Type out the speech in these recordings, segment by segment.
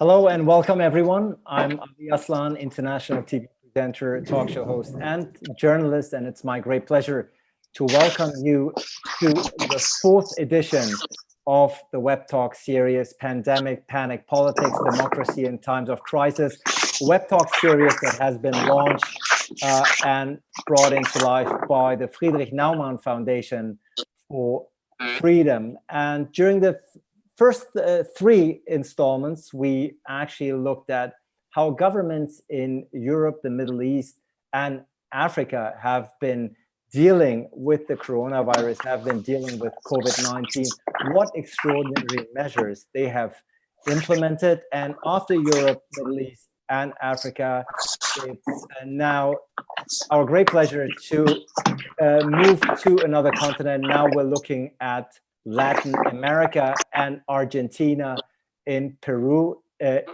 Hello and welcome everyone. I'm Ali Aslan, international TV presenter, talk show host, and journalist, and it's my great pleasure to welcome you to the fourth edition of the Web Talk series, Pandemic, Panic, Politics, Democracy in Times of Crisis. A Web Talk series that has been launched and brought into life by the Friedrich-Naumann Foundation for Freedom. And during the first three installments, we actually looked at how governments in Europe, the Middle East, and Africa have been dealing with the coronavirus, have been dealing with COVID-19, what extraordinary measures they have implemented. And after Europe, Middle East, and Africa, it's now our great pleasure to move to another continent. Now we're looking at Latin America and Argentina in Peru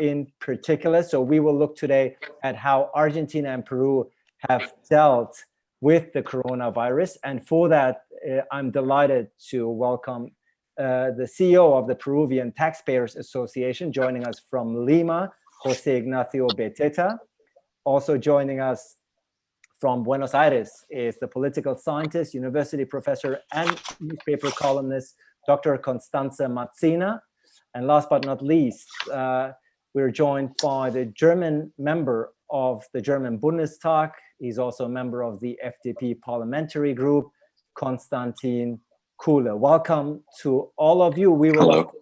in particular. So we will look today at how Argentina and Peru have dealt with the coronavirus. And for that, I'm delighted to welcome the CEO of the Peruvian Taxpayers Association, joining us from Lima, Jose Ignacio Beteta. Also joining us from Buenos Aires is the political scientist, university professor, and newspaper columnist, Dr. Constanze Matzina. And last but not least, we're joined by the German member of the German Bundestag. He's also a member of the FDP parliamentary group, Konstantin Kuhle. Welcome to all of you. We will of course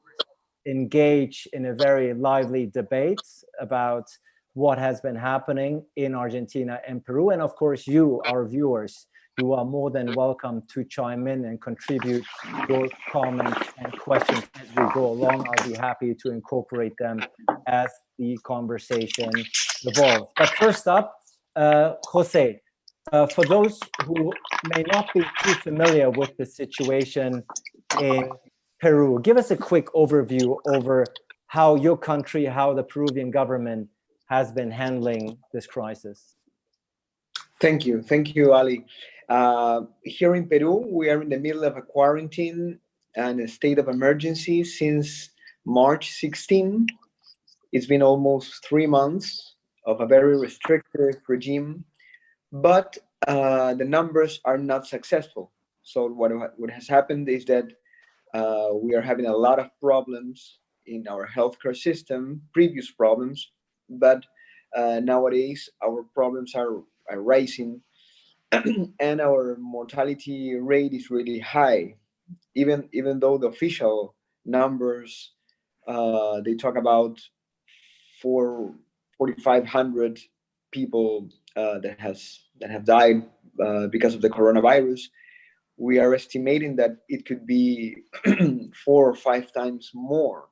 engage in a very lively debate about what has been happening in Argentina and Peru. And of course, you, our viewers, you are more than welcome to chime in and contribute your comments and questions as we go along. I'll be happy to incorporate them as the conversation evolves. But first up, Jose, for those who may not be too familiar with the situation in Peru, give us a quick overview over how your country, how the Peruvian government has been handling this crisis. Thank you, Ali. Here in Peru, we are in the middle of a quarantine and a state of emergency since March 16. It's been almost 3 months of a very restrictive regime, but the numbers are not successful. So what has happened is that we are having a lot of problems in our healthcare system, previous problems, but nowadays our problems are rising and our mortality rate is really high. Even though the official numbers, they talk about 4,500 people that have died because of the coronavirus. We are estimating that it could be 4 or 5 times more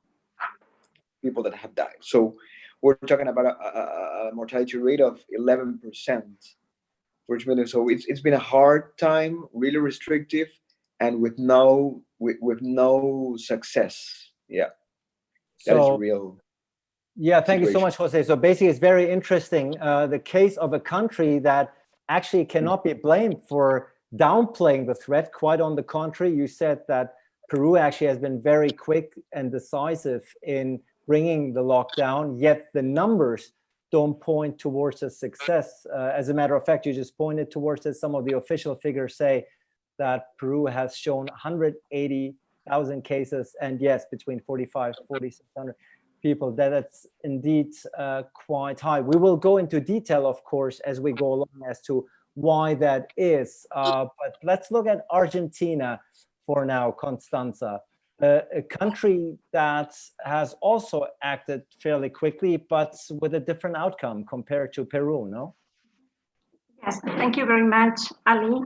people that have died. So we're talking about a mortality rate of 11% for each million. So it's been a hard time, really restrictive, and with no success. Yeah, that is real. Yeah, thank you so much, Jose. So basically, it's very interesting. The case of a country that actually cannot be blamed for downplaying the threat. Quite on the contrary, you said that Peru actually has been very quick and decisive in bringing the lockdown, yet the numbers don't point towards a success. As a matter of fact, you just pointed towards it. Some of the official figures say that Peru has shown 180,000 cases, and yes, between 4,600 people. That's indeed quite high. We will go into detail, of course, as we go along as to why that is. But let's look at Argentina for now, Constanza. A country that has also acted fairly quickly, but with a different outcome compared to Peru, no? Yes, thank you very much, Ali.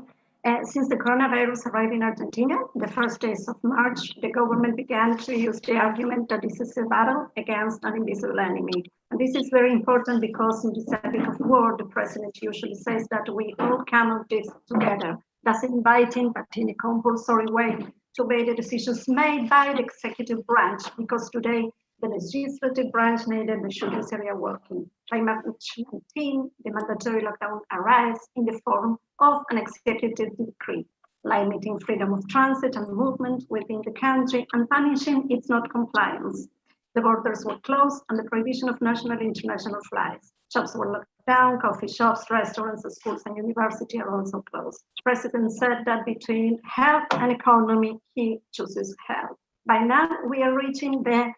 Since the coronavirus arrived in Argentina, the first days of March, the government began to use the argument that this is a battle against an invisible enemy. And this is very important because in this epoch of war, the president usually says that we all come out this together. That's inviting, but in a compulsory way, to obey the decisions made by the executive branch, because today the legislative branch needed the judiciary are working. Climate change, the mandatory lockdown arrives in the form of an executive decree, limiting freedom of transit and movement within the country and punishing its not compliance. The borders were closed and the prohibition of national and international flights. Shops were locked down, coffee shops, restaurants, schools, and universities are also closed. The president said that between health and economy, he chooses health. By now, we are reaching the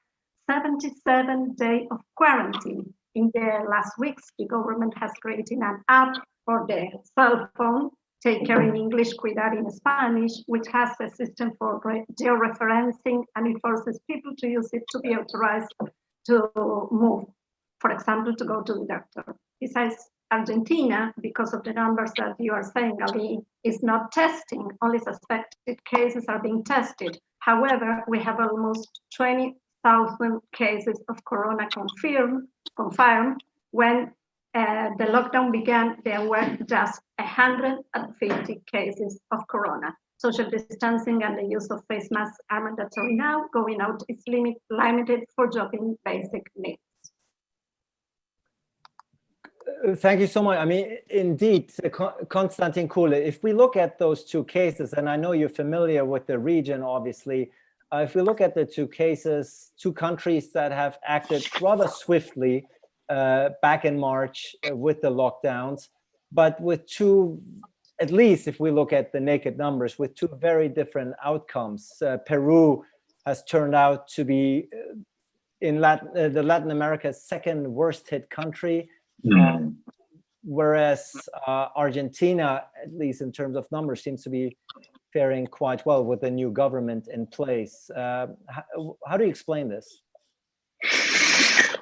77th day of quarantine. In the last weeks, the government has created an app for the cell phone, Take Care in English, Cuidar in Spanish, which has a system for georeferencing, and it forces people to use it to be authorized to move, for example, to go to the doctor. Besides, Argentina, because of the numbers that you are saying, Ali, is not testing. Only suspected cases are being tested. However, we have almost 20,000 cases of corona confirmed. When the lockdown began, there were just 150 cases of corona. Social distancing and the use of face masks are mandatory now. Going out is limited for jobbing basic needs. Thank you so much. I mean, indeed, Konstantin Kuhle, if we look at those two cases, and I know you're familiar with the region, obviously, if we look at the two cases, two countries that have acted rather swiftly back in March with the lockdowns, but with two, at least if we look at the naked numbers, with two very different outcomes. Peru has turned out to be in Latin America's second worst hit country. Whereas Argentina, at least in terms of numbers, seems to be faring quite well with the new government in place. How do you explain this?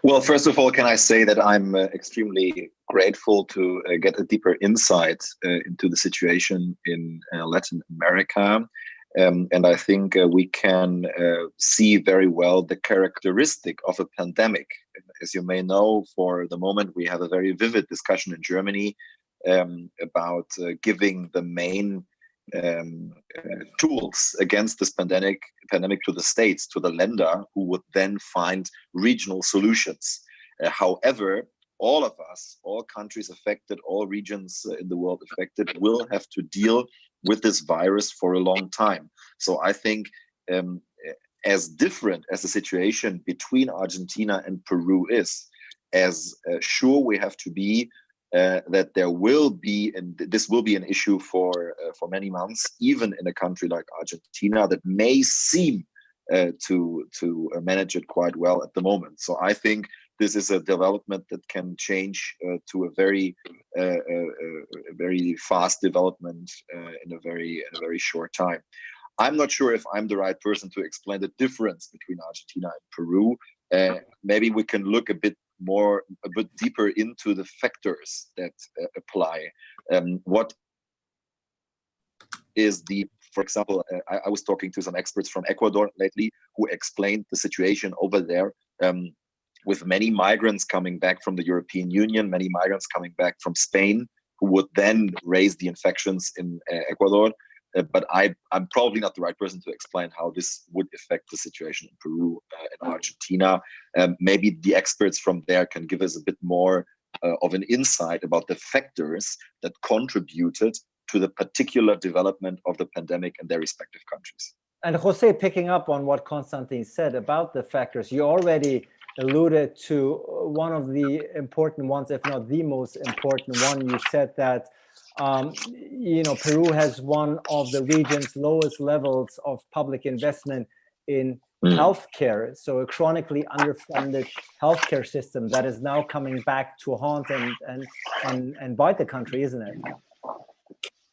Well, first of all, can I say that I'm extremely grateful to get a deeper insight into the situation in Latin America. And I think we can see very well the characteristic of a pandemic. As you may know, for the moment, we have a very vivid discussion in Germany about giving the main tools against this pandemic to the states, to the Länder, who would then find regional solutions. However, all of us, all countries affected, all regions in the world affected, will have to deal with this virus for a long time. So I think as different as the situation between Argentina and Peru is, as sure we have to be that there will be, and this will be an issue for many months, even in a country like Argentina that may seem to manage it quite well at the moment. So I think this is a development that can change to a very fast development in a very short time. I'm not sure if I'm the right person to explain the difference between Argentina and Peru. Maybe we can look a bit deeper into the factors that apply. What is for example, I was talking to some experts from Ecuador lately who explained the situation over there with many migrants coming back from the European Union, many migrants coming back from Spain, who would then raise the infections in Ecuador. But I'm probably not the right person to explain how this would affect the situation in Peru and Argentina. Maybe the experts from there can give us a bit more of an insight about the factors that contributed to the particular development of the pandemic in their respective countries. And Jose, picking up on what Konstantin said about the factors, you already alluded to one of the important ones, if not the most important one. You said that Peru has one of the region's lowest levels of public investment in healthcare, so a chronically underfunded healthcare system that is now coming back to haunt and bite the country, isn't it?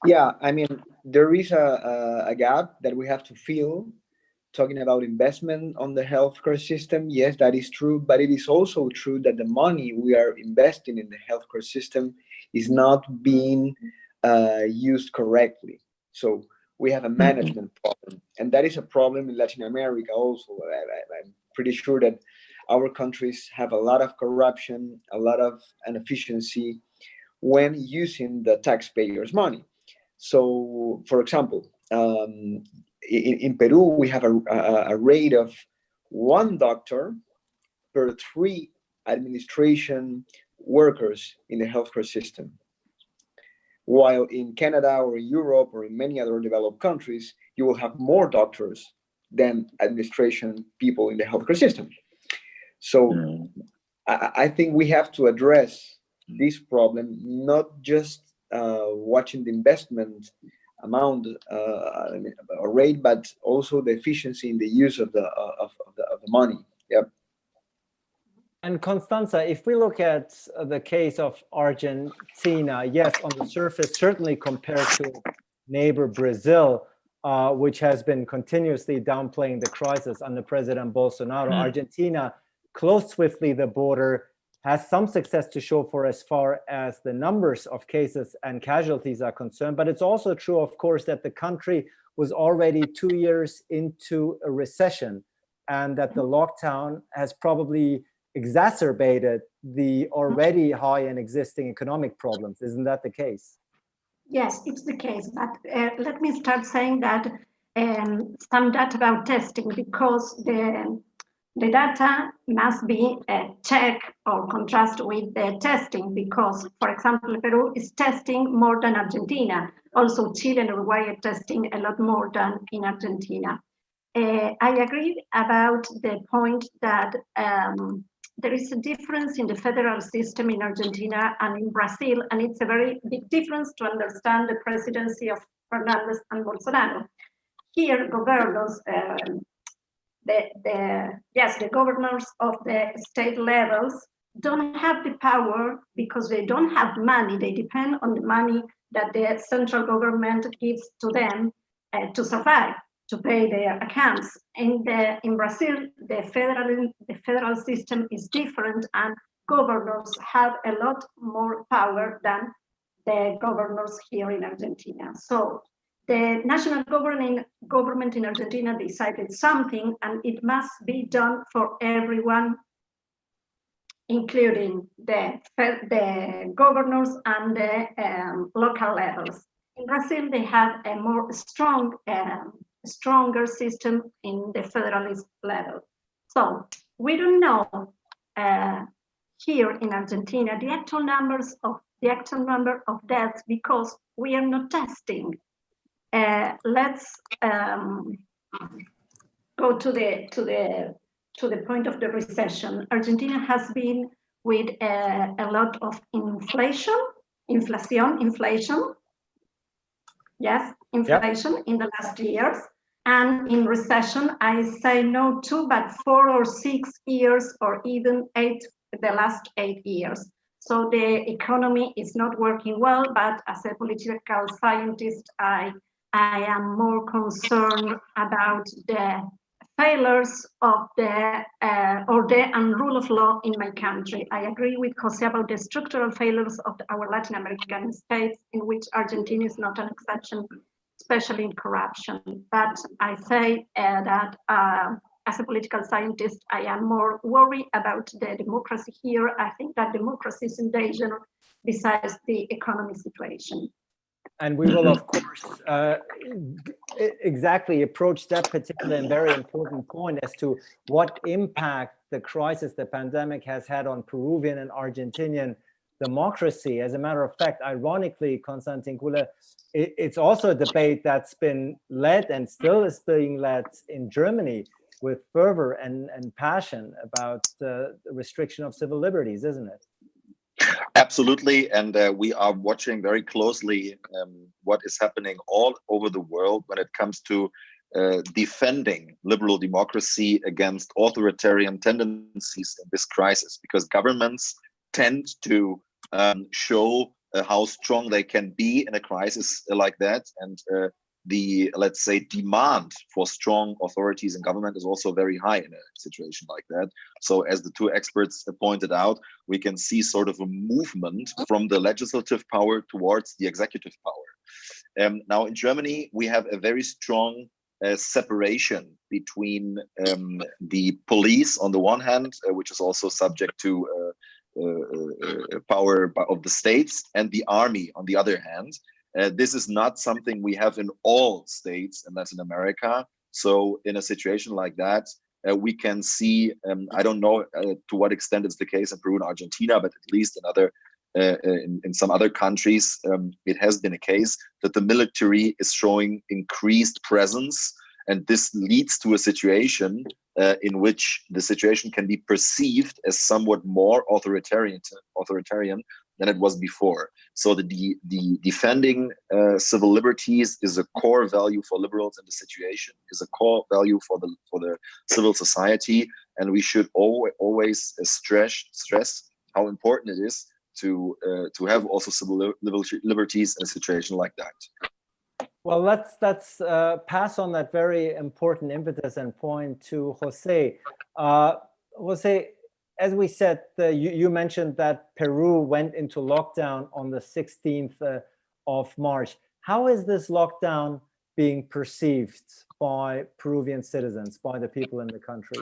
Yeah, I mean, there is a gap that we have to fill. Talking about investment on the healthcare system, yes, that is true, but it is also true that the money we are investing in the healthcare system is not being used correctly. So we have a management problem, and that is a problem in Latin America also. I'm pretty sure that our countries have a lot of corruption, a lot of inefficiency when using the taxpayers' money. So, for example, in Peru, we have a rate of 1 doctor per 3 administration workers in the healthcare system. While in Canada or in Europe or in many other developed countries, you will have more doctors than administration people in the healthcare system. So I think we have to address this problem, not just watching the investment amount or rate, but also the efficiency in the use of the money. Yep. And Constanza, if we look at the case of Argentina, yes, on the surface, certainly compared to neighbor Brazil, which has been continuously downplaying the crisis under President Bolsonaro, Argentina closed swiftly the border, has some success to show for as far as the numbers of cases and casualties are concerned. But it's also true, of course, that the country was already 2 years into a recession, and that the lockdown has probably exacerbated the already high and existing economic problems. Isn't that the case? Yes, it's the case. But let me start saying that some data about testing, because the data must be checked or contrast with the testing, because, for example, Peru is testing more than Argentina. Also, Chile and Uruguay are testing a lot more than in Argentina. I agree about the point that there is a difference in the federal system in Argentina and in Brazil, and it's a very big difference to understand the presidency of Fernandez and Bolsonaro. Here, governors, the governors of the state levels don't have the power because they don't have money. They depend on the money that the central government gives to them to survive, to pay their accounts. In Brazil, the federal system is different, and governors have a lot more power than the governors here in Argentina. So the national government in Argentina decided something, and it must be done for everyone, including the governors and the local levels. In Brazil, they have a more stronger system in the federalist level. So we don't know here in Argentina the actual number of deaths because we are not testing. Let's go to the point of the recession. Argentina has been with a lot of inflation. Yes, inflation in the last years. And in recession, I say no 2, but 4 or 6 years, or even the last 8 years. So the economy is not working well, but as a political scientist, I am more concerned about the failures of the rule of law in my country. I agree with Jose about the structural failures of our Latin American states, in which Argentina is not an exception, especially in corruption. But I say that as a political scientist, I am more worried about the democracy here. I think that democracy is in danger besides the economic situation. And we will, of course, exactly approach that particular and very important point as to what impact the crisis, the pandemic, has had on Peruvian and Argentinian democracy. As a matter of fact, ironically, Konstantin Kule, it's also a debate that's been led and still is being led in Germany with fervor and passion about the restriction of civil liberties, isn't it? Absolutely, and we are watching very closely what is happening all over the world when it comes to defending liberal democracy against authoritarian tendencies in this crisis, because governments tend to show how strong they can be in a crisis like that, and the, let's say, demand for strong authorities in government is also very high in a situation like that. So as the two experts pointed out, we can see sort of a movement from the legislative power towards the executive power. Now in Germany, we have a very strong separation between the police on the one hand, which is also subject to power of the states, and the army on the other hand. This is not something we have in all states in Latin America. So in a situation like that, we can see, I don't know to what extent it's the case in Peru and Argentina, but at least in some other countries, it has been a case that the military is showing increased presence. And this leads to a situation in which the situation can be perceived as somewhat more authoritarian than it was before. So the defending civil liberties is a core value for liberals in the situation, is a core value for the civil society, and we should always stress how important it is to have also civil liberties in a situation like that. Well, let's pass on that very important impetus and point to Jose. Jose, as we said, you mentioned that Peru went into lockdown on the 16th of March. How is this lockdown being perceived by Peruvian citizens, by the people in the country?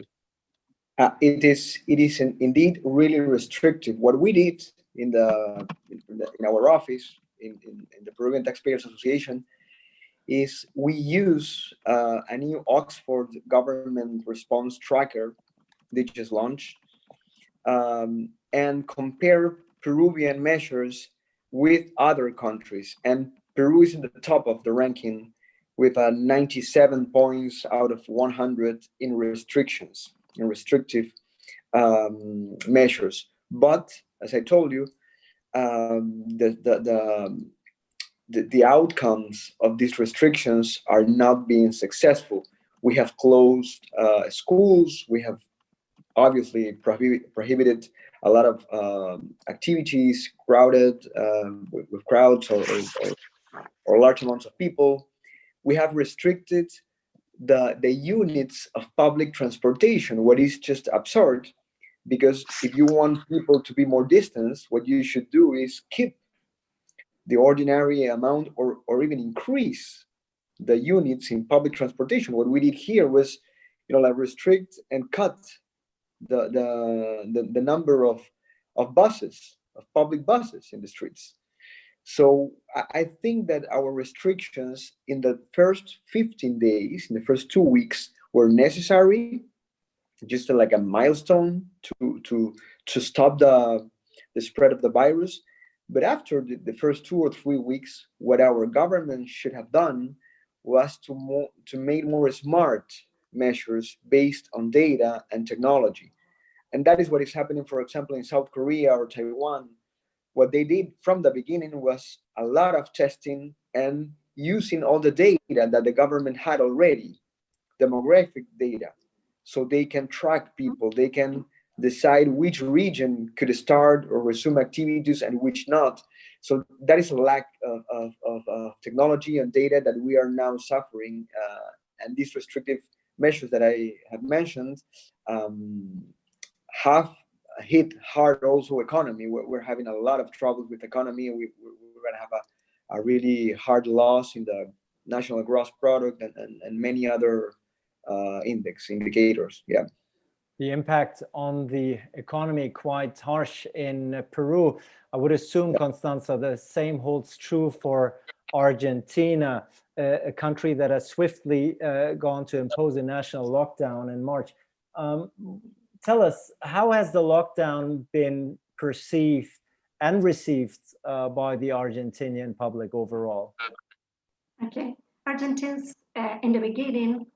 It is indeed really restrictive. What we did in our office in the Peruvian Taxpayers Association is we use a new Oxford government response tracker they just launched, and compare Peruvian measures with other countries. And Peru is in the top of the ranking with 97 points out of 100 in restrictions, in restrictive measures. But as I told you, the outcomes of these restrictions are not being successful. We have closed schools. We have obviously prohibited a lot of activities, crowded with crowds or large amounts of people. We have restricted the units of public transportation, what is just absurd, because if you want people to be more distanced, what you should do is keep the ordinary amount or even increase the units in public transportation. What we did here was, like restrict and cut the number of buses, of public buses in the streets. So I think that our restrictions in the first 15 days, in the first 2 weeks, were necessary, just like a milestone to stop the spread of the virus. But after the first 2 or 3 weeks, what our government should have done was to make more smart measures based on data and technology. And that is what is happening, for example, in South Korea or Taiwan. What they did from the beginning was a lot of testing and using all the data that the government had already, demographic data, so they can track people, they can decide which region could start or resume activities and which not. So that is a lack of technology and data that we are now suffering. And these restrictive measures that I have mentioned have hit hard also economy. We're having a lot of troubles with economy. We're going to have a really hard loss in the national gross product and many other indicators. Yeah. The impact on the economy quite harsh in Peru. I would assume, Constanza, the same holds true for Argentina, a country that has swiftly gone to impose a national lockdown in March. Tell us, how has the lockdown been perceived and received by the Argentinian public overall? Okay, Argentines in the beginning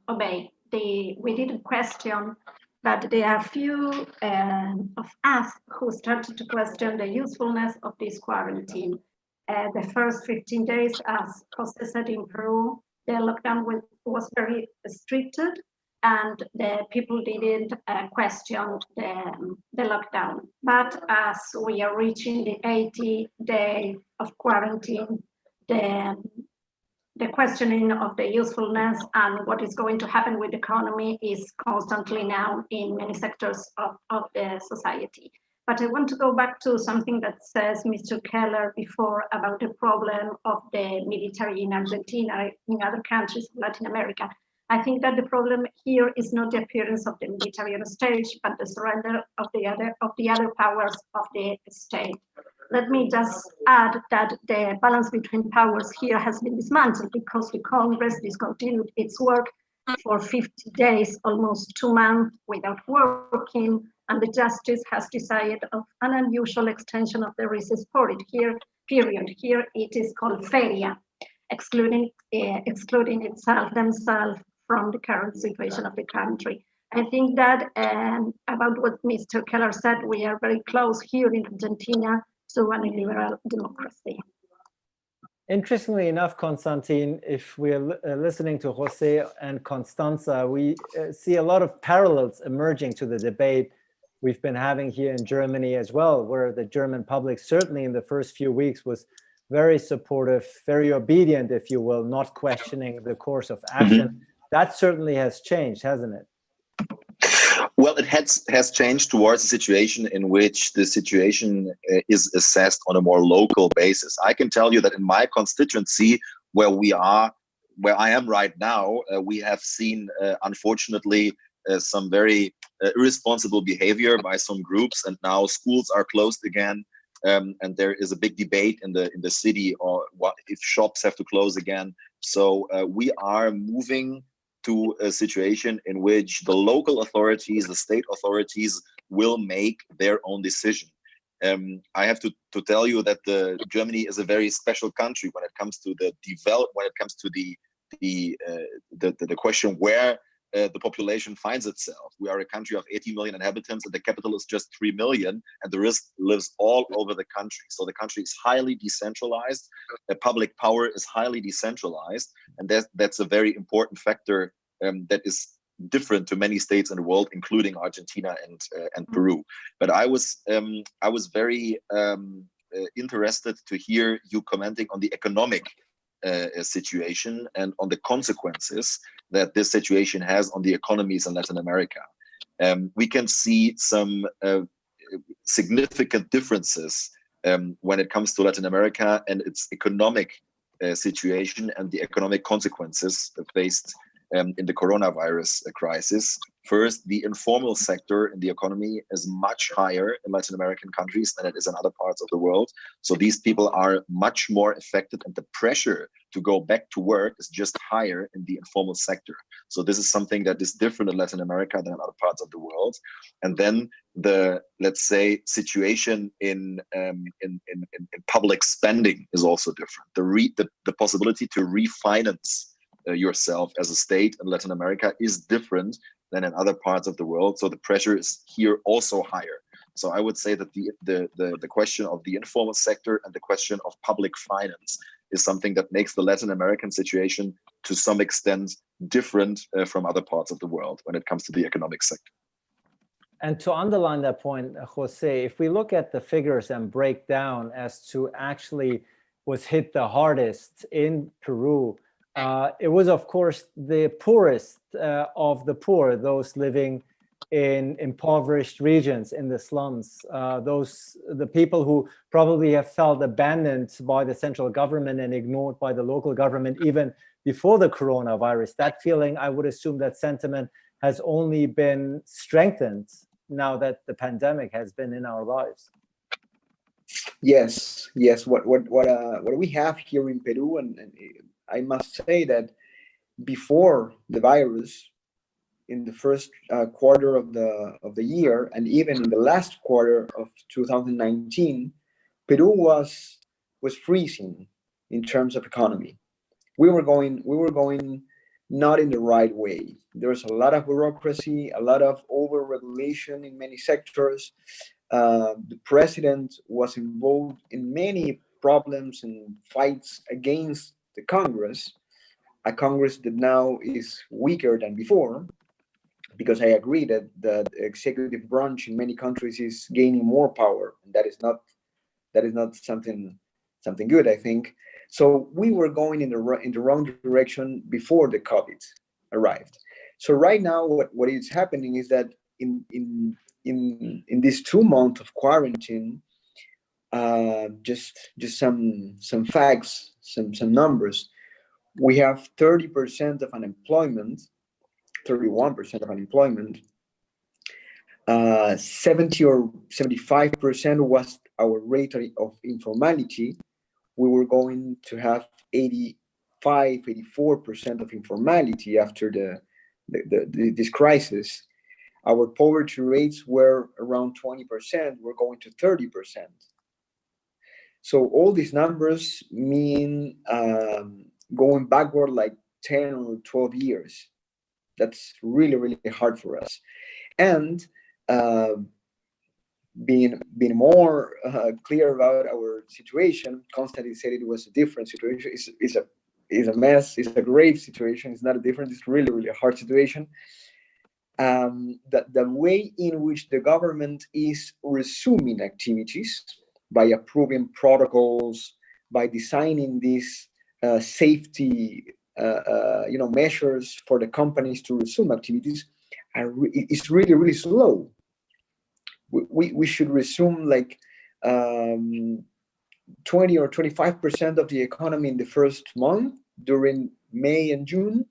obeyed. We didn't question, but there are few of us who started to question the usefulness of this quarantine. The first 15 days, as Jose said, in Peru, the lockdown was very restricted, and the people didn't question the lockdown. But as we are reaching the 80th day of quarantine, the questioning of the usefulness and what is going to happen with the economy is constantly now in many sectors of the society. But I want to go back to something that says Mr. Keller before about the problem of the military in Argentina, in other countries of Latin America. I think that the problem here is not the appearance of the military on stage, but the surrender of the other powers of the state. Let me just add that the balance between powers here has been dismantled because the Congress discontinued its work for 50 days, almost 2 months without working, and the justice has decided of an unusual extension of the recess period. Here it is called feria, excluding themselves from the current situation of the country. I think that about what Mr. Keller said, we are very close here in Argentina to a liberal democracy. Interestingly enough, Constantine, if we're listening to Jose and Constanza, we see a lot of parallels emerging to the debate we've been having here in Germany as well, where the German public, certainly in the first few weeks, was very supportive, very obedient, if you will, not questioning the course of action. Mm-hmm. That certainly has changed, hasn't it? Well, it has changed towards a situation in which the situation is assessed on a more local basis. I can tell you that in my constituency, where I am right now, we have seen, unfortunately, some very irresponsible behavior by some groups, and now schools are closed again, and there is a big debate in the city or what if shops have to close again. So we are moving to a situation in which the local authorities, the state authorities, will make their own decision. I have to tell you that Germany is a very special country when it comes to the question where the population finds itself. We are a country of 80 million inhabitants, and the capital is just 3 million, and the rest lives all over the country. So the country is highly decentralized. The public power is highly decentralized, and that's a very important factor that is different to many states in the world, including Argentina and Peru. But I was very interested to hear you commenting on the economic situation and on the consequences that this situation has on the economies in Latin America. We can see some significant differences when it comes to Latin America and its economic situation and the economic consequences faced in the coronavirus crisis. First, the informal sector in the economy is much higher in Latin American countries than it is in other parts of the world. So these people are much more affected, and the pressure to go back to work is just higher in the informal sector. So this is something that is different in Latin America than in other parts of the world. And then the, let's say, situation in public spending is also different. The possibility to refinance yourself as a state in Latin America is different than in other parts of the world. So the pressure is here also higher. So I would say that the question of the informal sector and the question of public finance is something that makes the Latin American situation to some extent different from other parts of the world when it comes to the economic sector. And to underline that point, Jose, if we look at the figures and break down as to actually was hit the hardest in Peru, it was, of course, the poorest of the poor, those living in impoverished regions, in the slums, the people who probably have felt abandoned by the central government and ignored by the local government even before the coronavirus. That feeling, I would assume that sentiment has only been strengthened now that the pandemic has been in our lives. Yes. What we have here in Peru, and I must say that before the virus, in the first quarter of the year, and even in the last quarter of 2019, Peru was freezing in terms of economy. We were going not in the right way. There's a lot of bureaucracy, a lot of over-regulation in many sectors. The president was involved in many problems and fights against the Congress, a Congress that now is weaker than before, because I agree that the executive branch in many countries is gaining more power, and that is not something good, I think. So we were going in the wrong direction before the COVID arrived. So right now, what is happening is that in this 2 months of quarantine, just some facts, some numbers. We have 30% of unemployment, 31% of unemployment. 70 or 75% was our rate of informality. We were going to have 84% of informality after this crisis. Our poverty rates were around 20%. We're going to 30%. So all these numbers mean going backward like 10 or 12 years. That's really, really hard for us. And being more clear about our situation, Constantine said it was a different situation. It's a mess. It's a grave situation. It's not a different. It's really, really a hard situation. The way in which the government is resuming activities by approving protocols, by designing these safety measures for the companies to resume activities, is really, really slow. We should resume like 20 or 25% of the economy in the first month during May and June,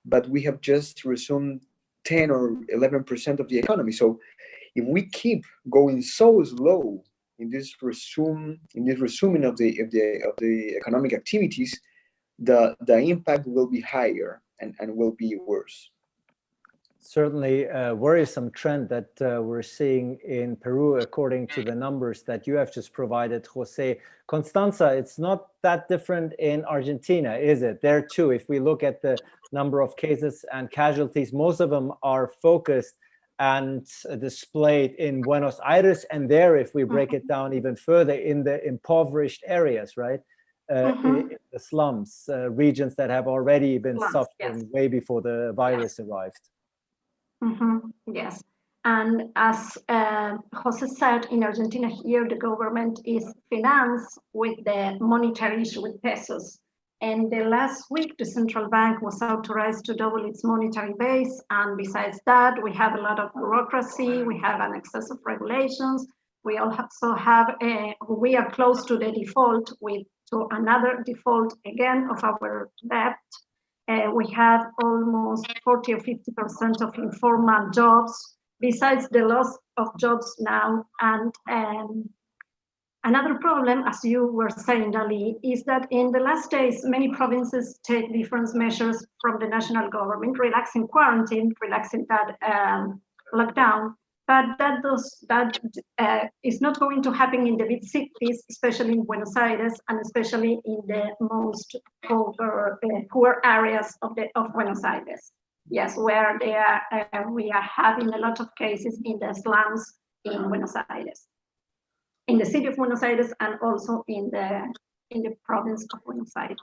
but we have just resumed 10 or 11% of the economy. So if we keep going so slow in this resuming of the economic activities, the impact will be higher and will be worse. Certainly a worrisome trend that we're seeing in Peru, according to the numbers that you have just provided, Jose. Constanza, it's not that different in Argentina, is it? There too, if we look at the number of cases and casualties, most of them are focused and displayed in Buenos Aires, and there, if we break it down even further, in the impoverished areas, right? In the slums, regions that have already been suffering way before the virus arrived. Yes, and as Jose said, in Argentina here, the government is financed with the monetary issue with pesos. And the last week, the central bank was authorized to double its monetary base. And besides that, we have a lot of bureaucracy. We have an excess of regulations. We also have, we are close to the default to another default again of our debt. We have almost 40 or 50% of informal jobs, besides the loss of jobs now. And another problem, as you were saying, Dali, is that in the last days, many provinces take different measures from the national government, relaxing quarantine, relaxing that lockdown. But that is not going to happen in the big cities, especially in Buenos Aires, and especially in the most poor areas of Buenos Aires. Yes, where we are having a lot of cases in the slums in Buenos Aires, in the city of Buenos Aires, and also in the province of Buenos Aires.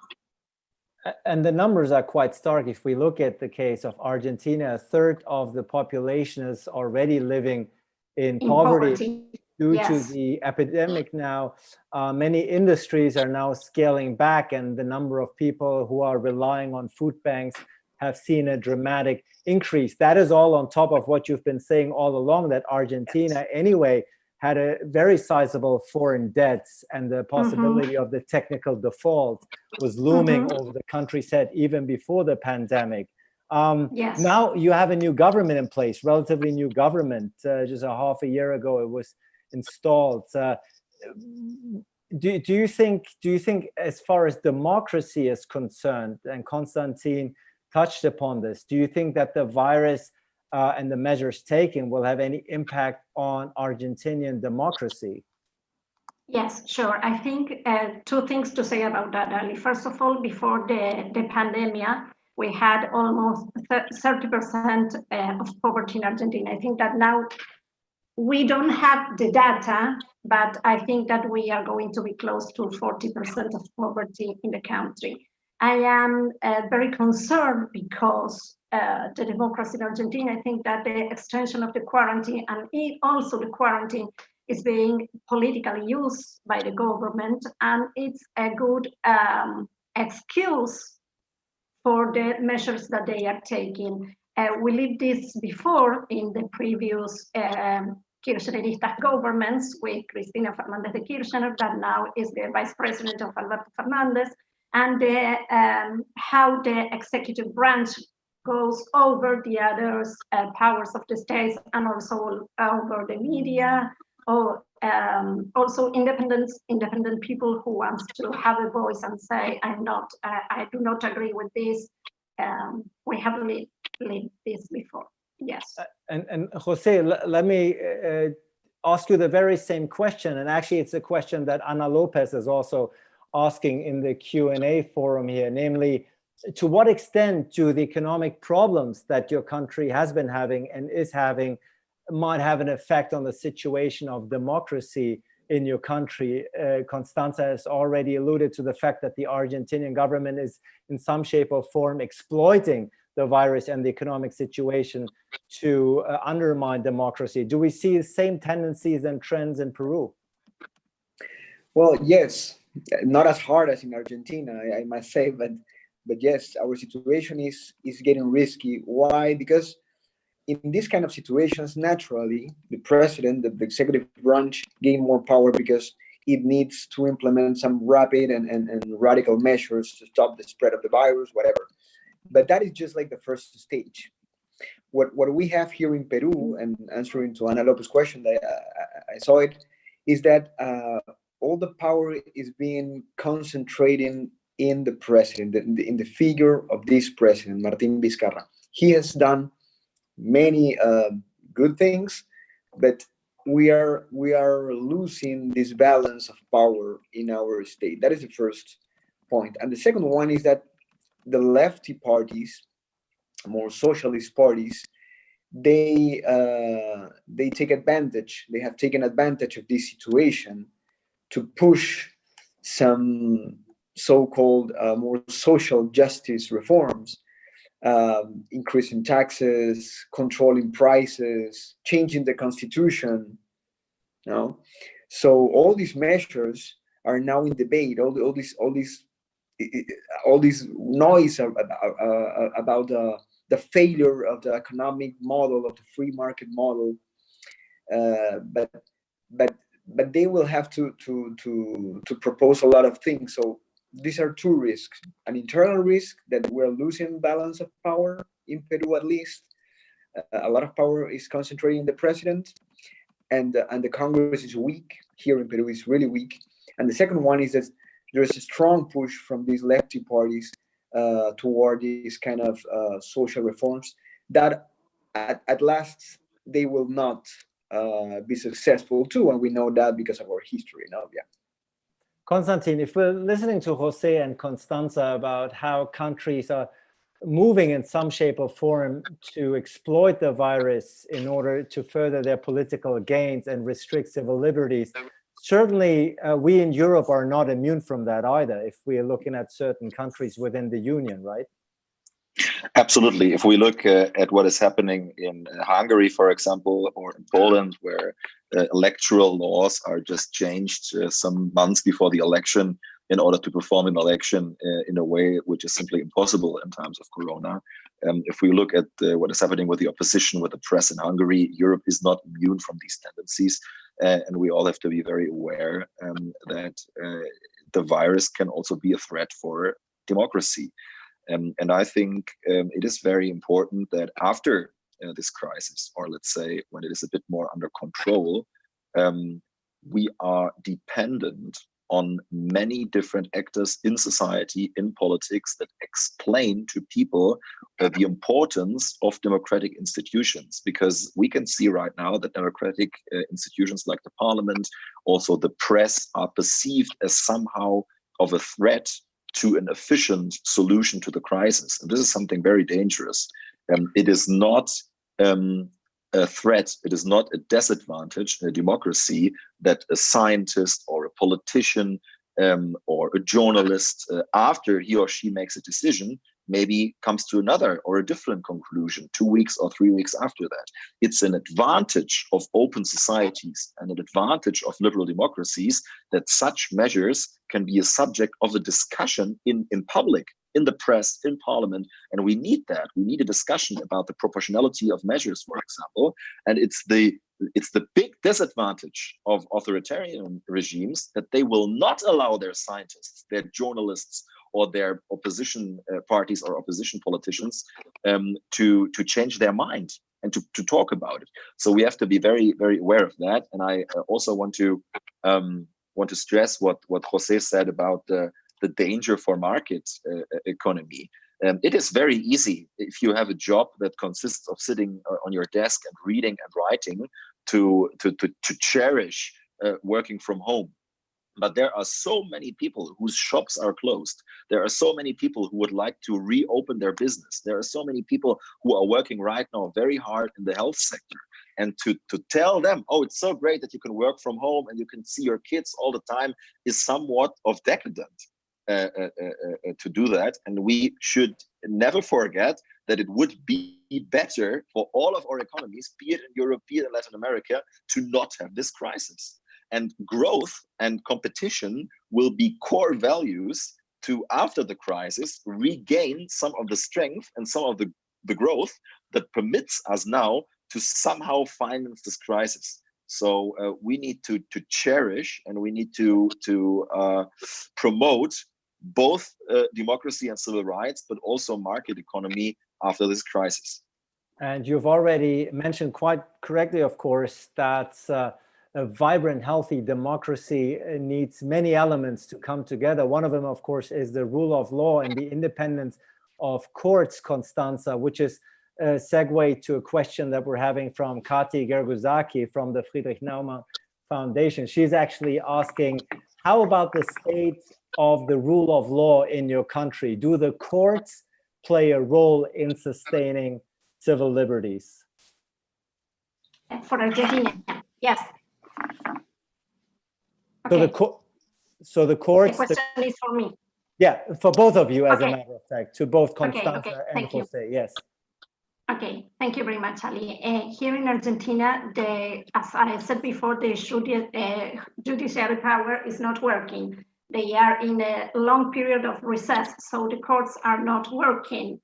And the numbers are quite stark. If we look at the case of Argentina, a third of the population is already living in poverty due to the epidemic now. Many industries are now scaling back, and the number of people who are relying on food banks have seen a dramatic increase. That is all on top of what you've been saying all along, that Argentina anyway had a very sizable foreign debts, and the possibility of the technical default was looming over the country's head even before the pandemic. Now you have a new government in place, relatively new government. Just a half a year ago it was installed. Do you think, as far as democracy is concerned, and Constantine touched upon this, do you think that the virus and the measures taken will have any impact on Argentinian democracy? Yes, sure. I think two things to say about that, Ali. First of all, before the pandemic, we had almost 30% of poverty in Argentina. I think that now we don't have the data, but I think that we are going to be close to 40% of poverty in the country. I am very concerned because the democracy in Argentina, I think that the extension of the quarantine and also the quarantine is being politically used by the government, and it's a good excuse for the measures that they are taking. We lived this before in the previous Kirchnerista governments with Cristina Fernández de Kirchner, that now is the vice president of Alberto Fernández, and how the executive branch goes over the other powers of the states, and also over the media, or also independent people who want to have a voice and say, I do not agree with this. We have lived this before. Yes. And Jose, let me ask you the very same question. And actually, it's a question that Ana Lopez is also asking in the Q&A forum here, namely, to what extent do the economic problems that your country has been having and is having might have an effect on the situation of democracy in your country? Constanza has already alluded to the fact that the Argentinian government is in some shape or form exploiting the virus and the economic situation to undermine democracy. Do we see the same tendencies and trends in Peru? Well, yes, not as hard as in Argentina, I must say, but yes, our situation is getting risky. Why? Because in these kind of situations, naturally, the president, the executive branch, gain more power because it needs to implement some rapid and radical measures to stop the spread of the virus, whatever. But that is just like the first stage. What we have here in Peru, and answering to Ana Lopez's question, that I saw it, is that all the power is being concentrated in the president, in the figure of this president, Martin Vizcarra. He has done many good things, but we are losing this balance of power in our state. That is the first point. And the second one is that the lefty parties, more socialist parties, they take advantage. They have taken advantage of this situation to push some so-called more social justice reforms, increasing taxes, controlling prices, changing the constitution. You know? So all these measures are now in debate. All this noise about the failure of the economic model, of the free market model, but they will have to propose a lot of things. So these are two risks: an internal risk that we're losing balance of power in Peru, at least. A lot of power is concentrated in the president, and the Congress is weak. Here in Peru is really weak. And the second one is that there's a strong push from these lefty parties toward these kind of social reforms that at last they will not be successful too, and we know that because of our history. Now, yeah. Constantine, if we're listening to Jose and Constanza about how countries are moving in some shape or form to exploit the virus in order to further their political gains and restrict civil liberties, certainly we in Europe are not immune from that either, if we are looking at certain countries within the Union, right? Absolutely. If we look at what is happening in Hungary, for example, or in Poland, where electoral laws are just changed some months before the election in order to perform an election in a way which is simply impossible in times of Corona. If we look at what is happening with the opposition, with the press in Hungary, Europe is not immune from these tendencies. And we all have to be very aware that the virus can also be a threat for democracy. And I think it is very important that after this crisis, or let's say when it is a bit more under control, we are dependent on many different actors in society, in politics, that explain to people the importance of democratic institutions. Because we can see right now that democratic institutions like the parliament, also the press, are perceived as somehow of a threat to an efficient solution to the crisis. And this is something very dangerous. It is not a threat, it is not a disadvantage in a democracy that a scientist or a politician or a journalist, after he or she makes a decision, maybe comes to another or a different conclusion 2 weeks or 3 weeks after that. It's an advantage of open societies and an advantage of liberal democracies that such measures can be a subject of a discussion in public, in the press, in parliament. And we need that. We need a discussion about the proportionality of measures, for example. And it's the big disadvantage of authoritarian regimes that they will not allow their scientists, their journalists, or their opposition parties or opposition politicians to change their mind and to talk about it. So we have to be very, very aware of that. And I also want to stress what Jose said about the danger for market economy. It is very easy, if you have a job that consists of sitting on your desk and reading and writing, to cherish working from home. But there are so many people whose shops are closed. There are so many people who would like to reopen their business. There are so many people who are working right now very hard in the health sector. And to tell them, oh, it's so great that you can work from home and you can see your kids all the time is somewhat of decadent to do that. And we should never forget that it would be better for all of our economies, be it in Europe, be it in Latin America, to not have this crisis. And growth and competition will be core values to, after the crisis, regain some of the strength and some of the growth that permits us now to somehow finance this crisis. So we need to cherish and we need to promote both democracy and civil rights, but also market economy after this crisis. And you've already mentioned quite correctly, of course, that a vibrant, healthy democracy needs many elements to come together. One of them, of course, is the rule of law and the independence of courts, Constanza, which is a segue to a question that we're having from Kati Gerguzaki from the Friedrich-Naumann Foundation. She's actually asking, how about the state of the rule of law in your country? Do the courts play a role in sustaining civil liberties? For Argentina, yes. Okay. So the courts. The question is for me. Yeah, for both of you, as a matter of fact, to both Constanza and Jose. Yes. Okay, thank you very much, Ali. Here in Argentina, as I said before, the judiciary power is not working. They are in a long period of recess, so the courts are not working.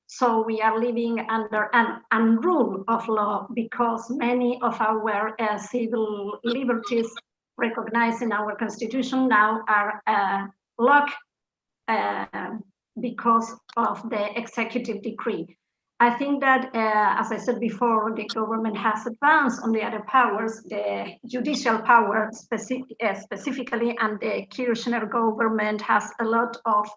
So we are living under an unrule of law because many of our civil liberties recognized in our constitution now are locked because of the executive decree. I think that, as I said before, the government has advanced on the other powers, the judicial power specifically, and the Kirchner government has a lot of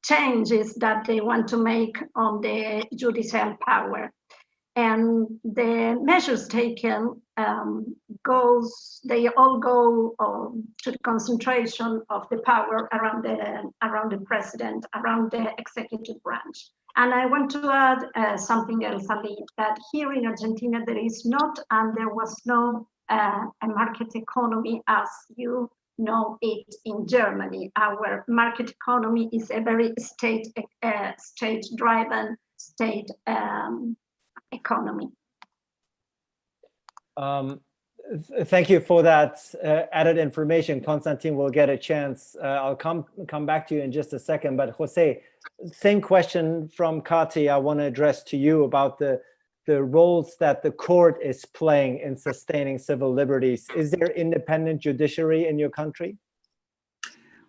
changes that they want to make on the judicial power. And the measures taken they all go to the concentration of the power around the president, around the executive branch. And I want to add something else, Ali, that here in Argentina there is not, and there was no a market economy as you know it in Germany. Our market economy is a very state-driven, state economy. Thank you for that added information. Konstantin will get a chance. I'll come back to you in just a second. But Jose, same question from Kati I want to address to you about the roles that the court is playing in sustaining civil liberties. Is there independent judiciary in your country?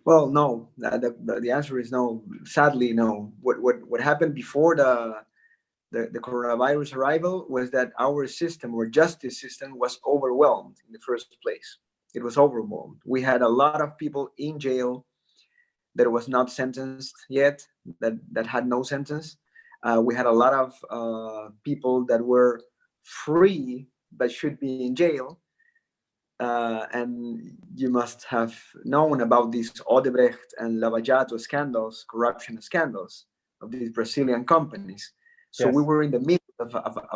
Well, no. The answer is no. Sadly, no. What happened before the coronavirus arrival was that our system, our justice system, was overwhelmed in the first place. It was overwhelmed. We had a lot of people in jail that was not sentenced yet, that had no sentence. We had a lot of people that were free but should be in jail. And you must have known about these Odebrecht and Lava Jato scandals, corruption scandals of these Brazilian companies. So yes. We were in the middle of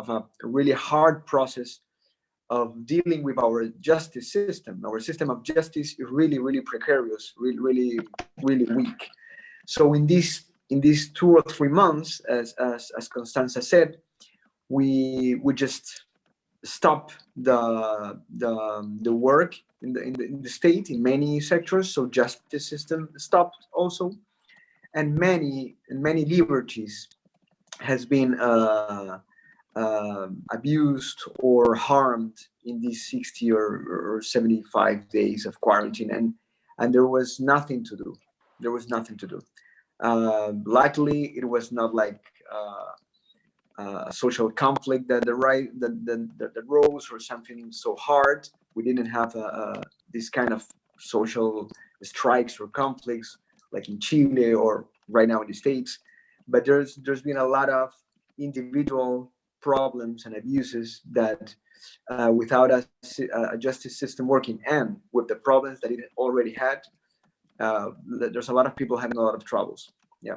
a really hard process of dealing with our justice system. Our system of justice is really, really precarious, really, really weak. So in these 2 or 3 months, as Constanza said, we just stop the work in the state in many sectors. So justice system stopped also, and many liberties has been abused or harmed in these 60 or 75 days of quarantine, and there was nothing to do. There was nothing to do. Luckily, it was not like a social conflict that rose or something so hard. We didn't have this kind of social strikes or conflicts like in Chile or right now in the States. But there's been a lot of individual problems and abuses that without a justice system working, and with the problems that it already had, there's a lot of people having a lot of troubles. Yeah.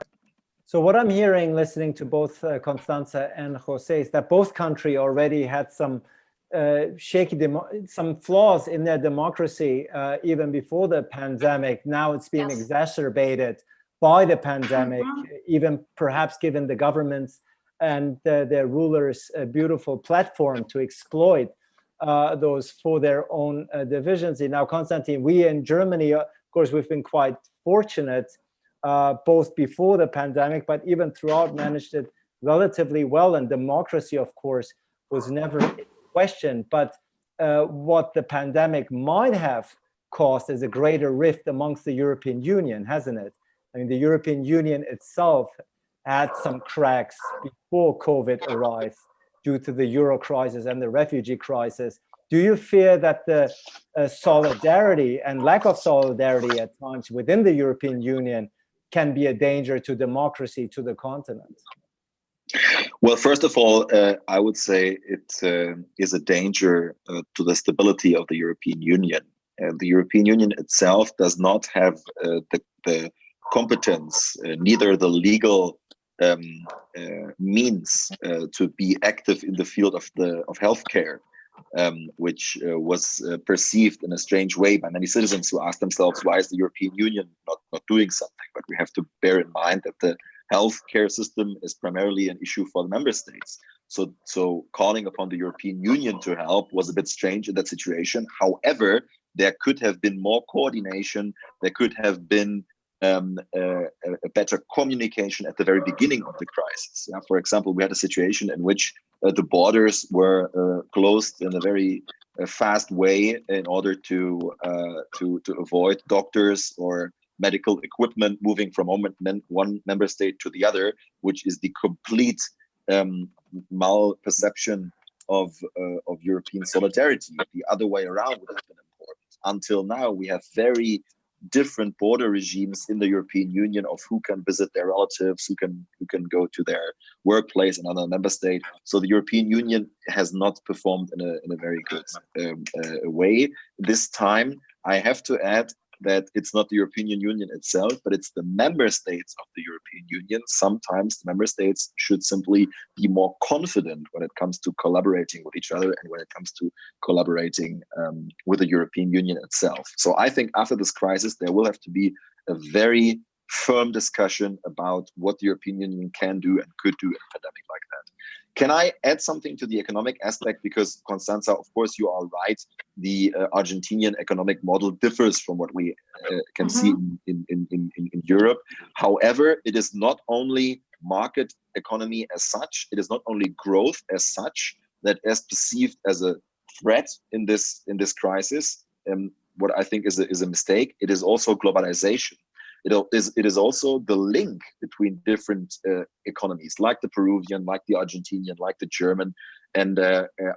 So what I'm hearing, listening to both Constanza and Jose, is that both countries already had some some flaws in their democracy even before the pandemic. Now it's being exacerbated by the pandemic, even perhaps given the governments and their rulers a beautiful platform to exploit those for their own divisions. Now, Konstantin, we in Germany, of course, we've been quite fortunate both before the pandemic, but even throughout managed it relatively well. And democracy, of course, was never questioned. But what the pandemic might have caused is a greater rift amongst the European Union, hasn't it? I mean, the European Union itself had some cracks before COVID arrived due to the Euro crisis and the refugee crisis. Do you fear that the solidarity and lack of solidarity at times within the European Union can be a danger to democracy, to the continent? Well, first of all, I would say it is a danger to the stability of the European Union. The European Union itself does not have the competence, neither the legal means to be active in the field of healthcare, which was perceived in a strange way by many citizens who asked themselves, why is the European Union not doing something? But we have to bear in mind that the healthcare system is primarily an issue for the member states. So calling upon the European Union to help was a bit strange in that situation. However, there could have been more coordination. There could have been a better communication at the very beginning of the crisis. For example, we had a situation in which the borders were closed in a very fast way in order to avoid doctors or medical equipment moving from one member state to the other, which is the complete malperception of European solidarity. The other way around would have been important. Until now, we have very different border regimes in the European Union of who can visit their relatives, who can go to their workplace in another member state. So the European Union has not performed in a very good way. This time, I have to add that it's not the European Union itself, but it's the member states of the European Union. Sometimes the member states should simply be more confident when it comes to collaborating with each other and when it comes to collaborating with the European Union itself. So I think after this crisis, there will have to be a very firm discussion about what the European Union can do and could do in a pandemic like that. Can I add something to the economic aspect? Because Constanza, of course, you are right. The Argentinian economic model differs from what we can see in Europe. However, it is not only market economy as such, it is not only growth as such that is perceived as a threat in this crisis. What I think is a mistake. It is also globalization. It is also the link between different economies, like the Peruvian, like the Argentinian, like the German. And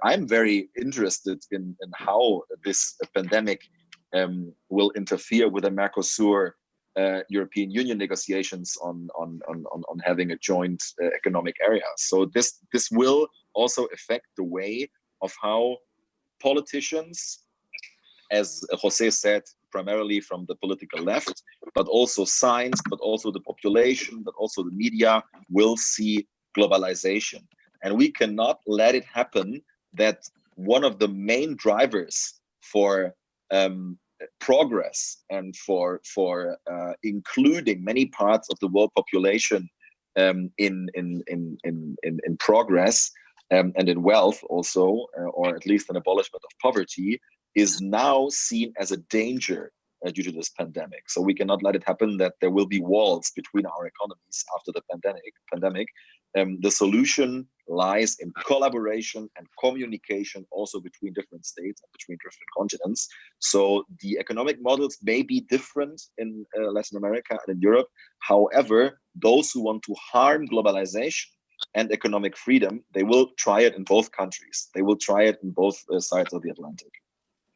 I'm very interested in how this pandemic will interfere with the Mercosur European Union negotiations on having a joint economic area. So this will also affect the way of how politicians, as Jose said, primarily from the political left, but also science, but also the population, but also the media will see globalization. And we cannot let it happen that one of the main drivers for progress and for including many parts of the world population in progress and in wealth also, or at least an abolishment of poverty, is now seen as a danger due to this pandemic. So we cannot let it happen that there will be walls between our economies after the pandemic. The solution lies in collaboration and communication also between different states and between different continents. So the economic models may be different in Latin America and in Europe. However, those who want to harm globalization and economic freedom, they will try it in both countries. They will try it in both sides of the Atlantic.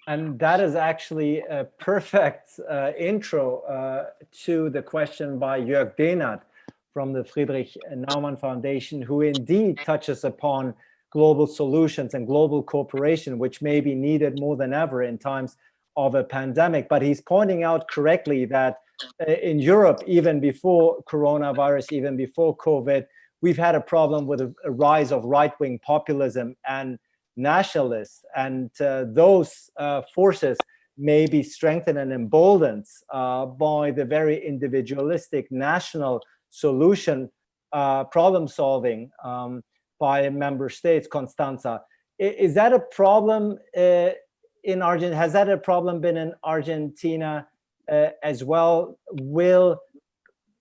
And that is actually a perfect intro to the question by Jörg Dehnert from the Friedrich-Naumann Foundation, who indeed touches upon global solutions and global cooperation, which may be needed more than ever in times of a pandemic. But he's pointing out correctly that in Europe, even before coronavirus, even before COVID, we've had a problem with a rise of right-wing populism and nationalists, and those forces may be strengthened and emboldened by the very individualistic national solution problem solving by member states. Constanza, is that a problem in Argentina? Has that a problem been in Argentina as well? Will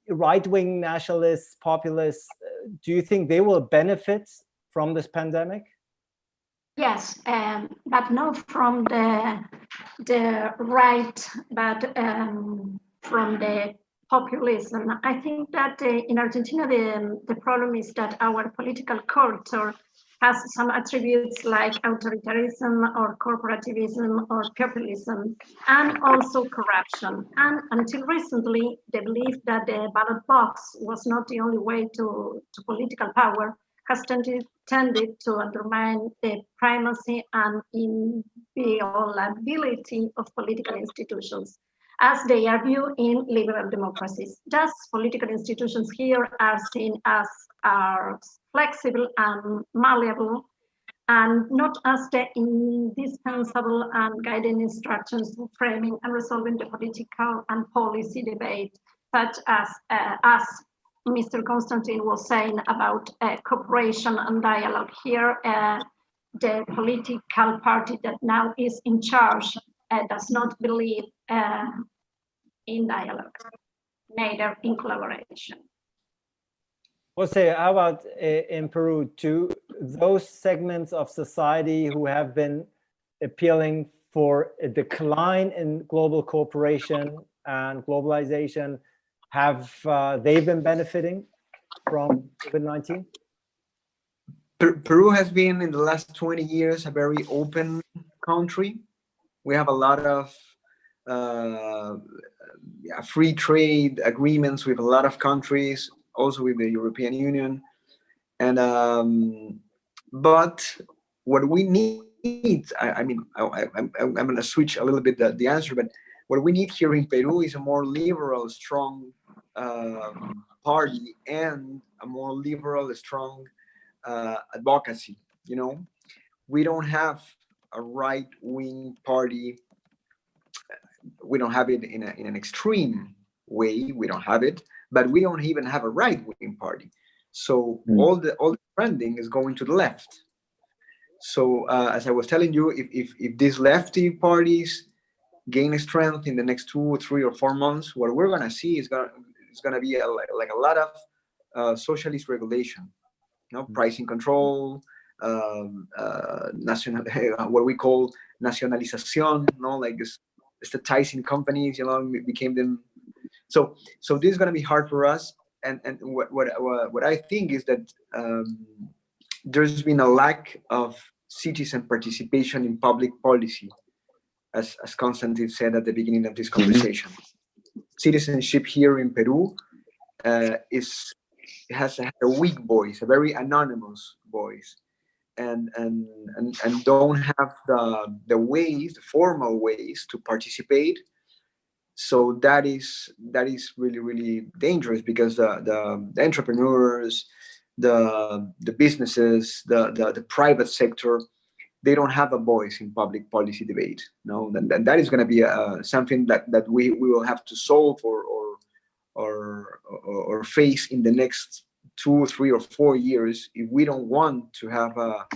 right-wing nationalists, populists, do you think they will benefit from this pandemic? Yes, but not from the right, but from the populism. I think that in Argentina, the problem is that our political culture has some attributes like authoritarianism or corporativism or populism, and also corruption. And until recently, the belief that the ballot box was not the only way to political power has tended to undermine the primacy and inviolability of political institutions, as they argue in liberal democracies. Thus, political institutions here are seen as flexible and malleable, and not as the indispensable and guiding instructions for framing and resolving the political and policy debate, such as Mr. Constantine was saying about cooperation and dialogue. Here, the political party that now is in charge does not believe in dialogue, neither in collaboration. Jose, how about in Peru, to those segments of society who have been appealing for a decline in global cooperation and globalization, have they been benefiting from COVID-19? Peru has been in the last 20 years a very open country. We have a lot of free trade agreements with a lot of countries, also with the European Union. And but what we need, I'm going to switch a little bit the answer, but what we need here in Peru is a more liberal, strong party and a more liberal, strong advocacy. You know, we don't have a right-wing party. We don't have it in an extreme way. We don't have it, but we don't even have a right-wing party. So all the trending is going to the left. So as I was telling you, if these lefty parties gain strength in the next 2 or 3 or 4 months, what we're gonna see is gonna be like a lot of socialist regulation, you know, pricing control, national, what we call nacionalización, you know, like this statizing companies, you know, became them. So this is gonna be hard for us. And what I think is that there's been a lack of citizen participation in public policy, as Constantine said at the beginning of this conversation. Citizenship here in Peru has a weak voice, a very anonymous voice, and don't have the formal ways to participate. So that is really, really dangerous, because the entrepreneurs, the businesses, the private sector, they don't have a voice in public policy debate. No, and that is going to be something that we will have to solve or face in the next 2, 3, or 4 years if we don't want to have a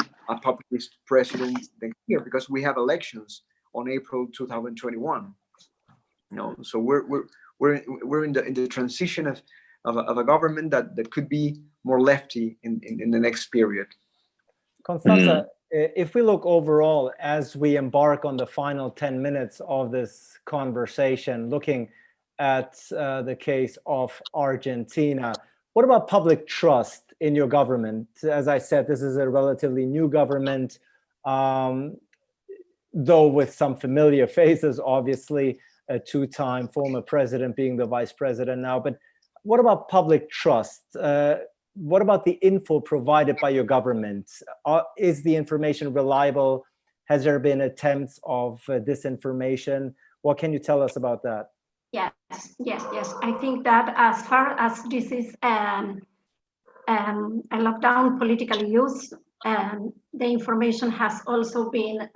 populist president next year, because we have elections on April 2021. No, so we're in the transition of a government that could be more lefty in the next period. Constanza, if we look overall as we embark on the final 10 minutes of this conversation, looking at the case of Argentina, what about public trust in your government? As I said, this is a relatively new government, though with some familiar faces, obviously, a 2-time former president being the vice president now. But what about public trust? what about the info provided by your government? Is the information reliable? Has there been attempts of disinformation? What can you tell us about that? Yes. I think that as far as this is a lockdown politically used, the information has also been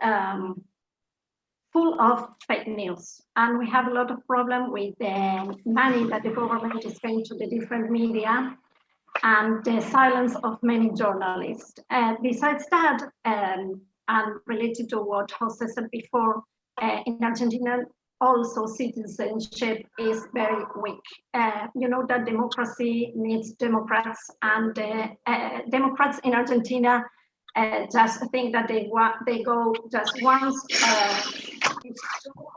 full of fake news. And we have a lot of problem with the money that the government is paying to the different media and the silence of many journalists. Besides that, and related to what Jose said before, in Argentina, also citizenship is very weak. You know that democracy needs Democrats, and Democrats in Argentina just think that they go just once 2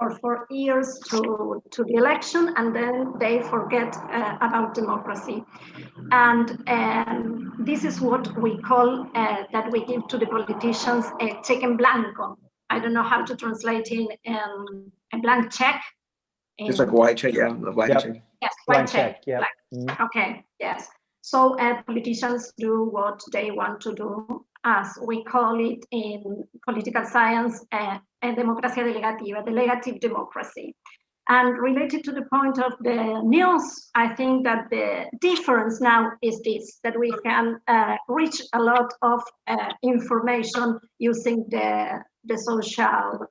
or 4 years to the election, and then they forget about democracy. And this is what we call that we give to the politicians a check en blanco. I don't know how to translate in a blank check. It's like a white check, yeah, a blank check. Yes, blank check, yeah. Okay, yes. So politicians do what they want to do, as we call it in political science, democracia delegativa, delegative democracy. And related to the point of the news, I think that the difference now is this, that we can reach a lot of information using the social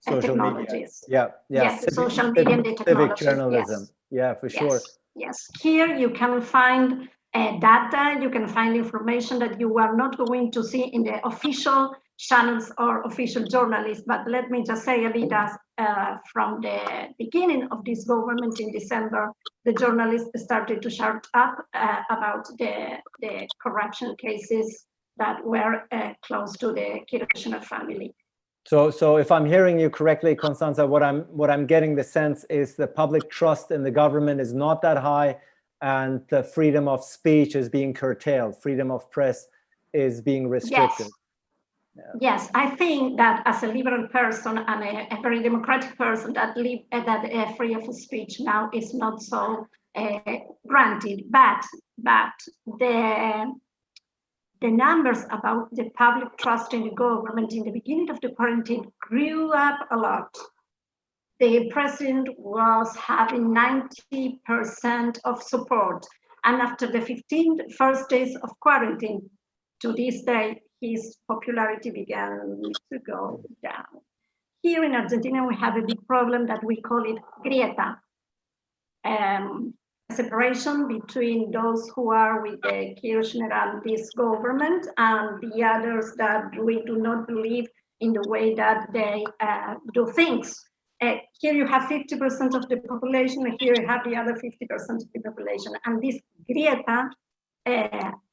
technologies. Media. Yes, the social media and the technologies. Civic journalism. Yes. Yeah, for sure. Yes. Here you can find data, you can find information that you are not going to see in the official channels or official journalists. But let me just say a bit as from the beginning of this government in December, the journalists started to shout up about the corruption cases that were close to the Kirchner family. So if I'm hearing you correctly, Constanza, what I'm getting the sense is the public trust in the government is not that high, and the freedom of speech is being curtailed. Freedom of press is being restricted. Yes, I think that as a liberal person and a very democratic person, that free of speech now is not so granted. But the numbers about the public trust in the government in the beginning of the quarantine grew up a lot. The president was having 90% of support. And after the 15 first days of quarantine, to this day, his popularity began to go down. Here in Argentina, we have a big problem that we call it grieta. Separation between those who are with the Kirchner and this government and the others that we do not believe in the way that they do things. Here you have 50% of the population, and here you have the other 50% of the population. And this grieta,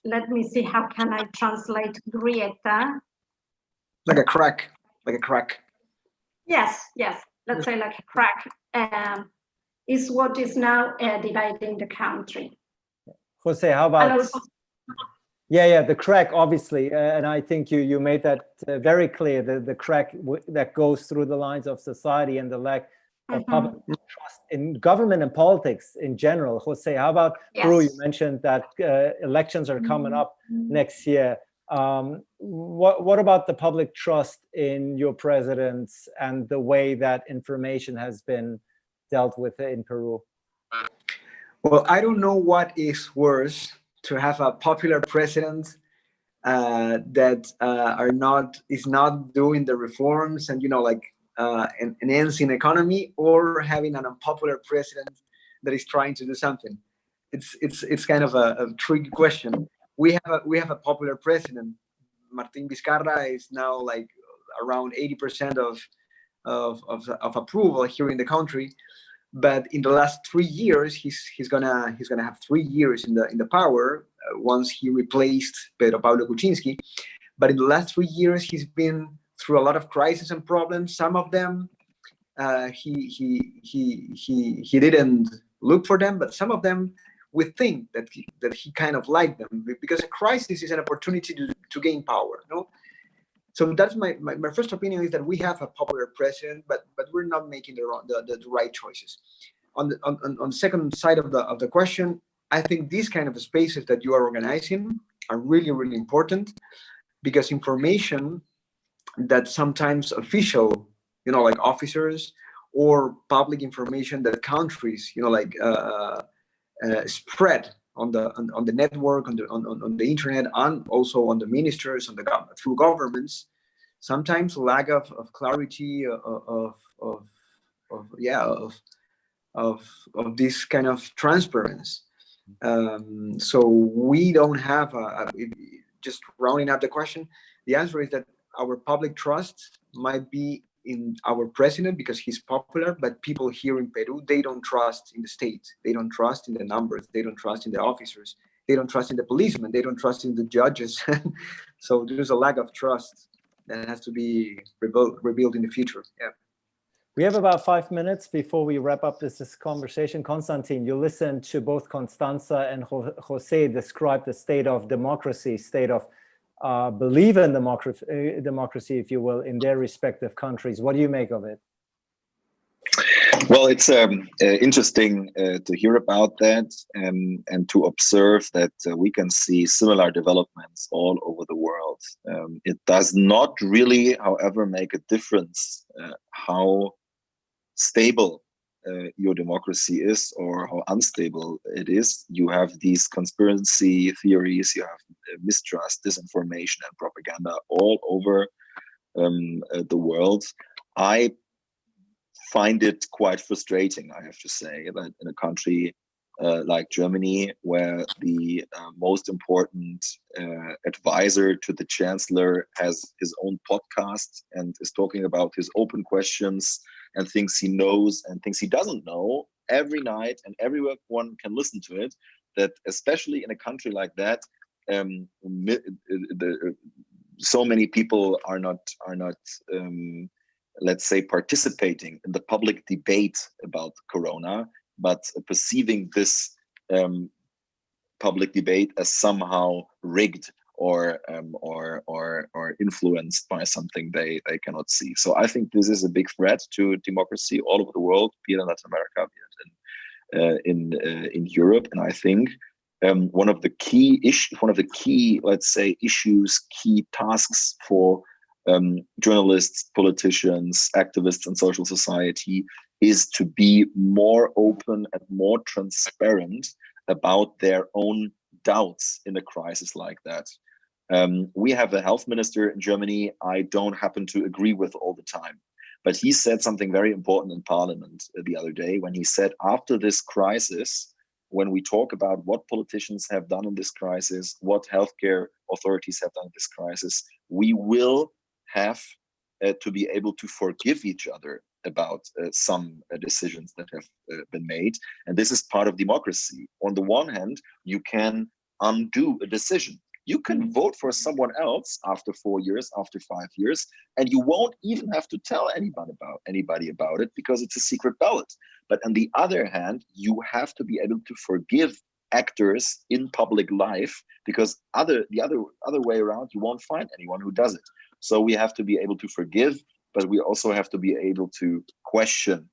let me see, how can I translate grieta? Like a crack. Yes, let's say like a crack. Is what is now dividing the country. Jose, how about? The crack, obviously, and I think you made that very clear. The crack that goes through the lines of society and the lack of public trust in government and politics in general. Jose, how about Peru? You mentioned that elections are coming up next year. What about the public trust in your presidents and the way that information has been dealt with in Peru? Well, I don't know what is worse, to have a popular president that is not doing the reforms and enhancing economy, or having an unpopular president that is trying to do something. It's kind of a tricky question. We have a popular president. Martín Vizcarra is now like around 80% of approval here in the country. But in the last 3 years, he's gonna have 3 years in the power once he replaced Pedro Pablo Kuczynski. But in the last 3 years, he's been through a lot of crises and problems. Some of them he didn't look for them, but some of them we think that he kind of liked them, because a crisis is an opportunity to gain power. No. So that's my first opinion, is that we have a popular president, but we're not making the right choices. On the second side of the question, I think these kind of spaces that you are organizing are really, really important, because information that sometimes official, like officers, or public information that countries, spread on the network, on the internet, and also on the ministers, through governments, sometimes lack of clarity of this kind of transparency. So we don't have just rounding up the question, the answer is that our public trust might be in our president because he's popular, but people here in Peru, they don't trust in the state, they don't trust in the numbers, they don't trust in the officers, they don't trust in the policemen, they don't trust in the judges. So there's a lack of trust that has to be rebuilt in the future. Yeah. We have about 5 minutes before we wrap up this conversation. Constantine, you listened to both Constanza and Jose describe the state of democracy, state of believe in democracy, if you will, in their respective countries. What do you make of it? Well, it's interesting to hear about that and to observe that we can see similar developments all over the world. It does not really, however, make a difference how stable your democracy is or how unstable it is. You have these conspiracy theories, you have mistrust, disinformation, and propaganda all over the world. I find it quite frustrating, I have to say, that in a country like Germany, where the most important advisor to the chancellor has his own podcast and is talking about his open questions and things he knows and things he doesn't know every night, and everyone can listen to it, that especially in a country like that, so many people are not let's say, participating in the public debate about Corona, but perceiving this public debate as somehow rigged or influenced by something they cannot see. So I think this is a big threat to democracy all over the world, be it in Latin America, be it in Europe. And I think one of the key, let's say, issues, key tasks for journalists, politicians, activists, and social society is to be more open and more transparent about their own doubts in a crisis like that. We have a health minister in Germany I don't happen to agree with all the time, but he said something very important in Parliament the other day when he said, after this crisis, when we talk about what politicians have done in this crisis, what healthcare authorities have done in this crisis, we will have to be able to forgive each other about some decisions that have been made. And this is part of democracy. On the one hand, you can undo a decision. You can vote for someone else after 4 years, after 5 years, and you won't even have to tell anybody about it because it's a secret ballot. But on the other hand, you have to be able to forgive actors in public life, because the other way around, you won't find anyone who does it. So we have to be able to forgive, but we also have to be able to question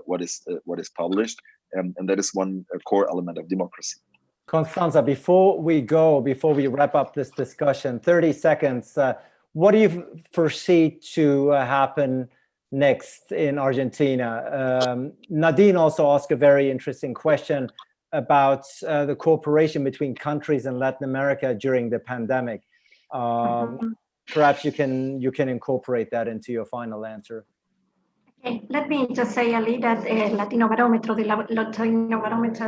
what is published, and that is one core element of democracy. Constanza, before we wrap up this discussion, 30 seconds, what do you foresee to happen next in Argentina? Nadine also asked a very interesting question about the cooperation between countries in Latin America during the pandemic. Perhaps you can incorporate that into your final answer. Okay, let me just say, Ali, that the Latino Barometer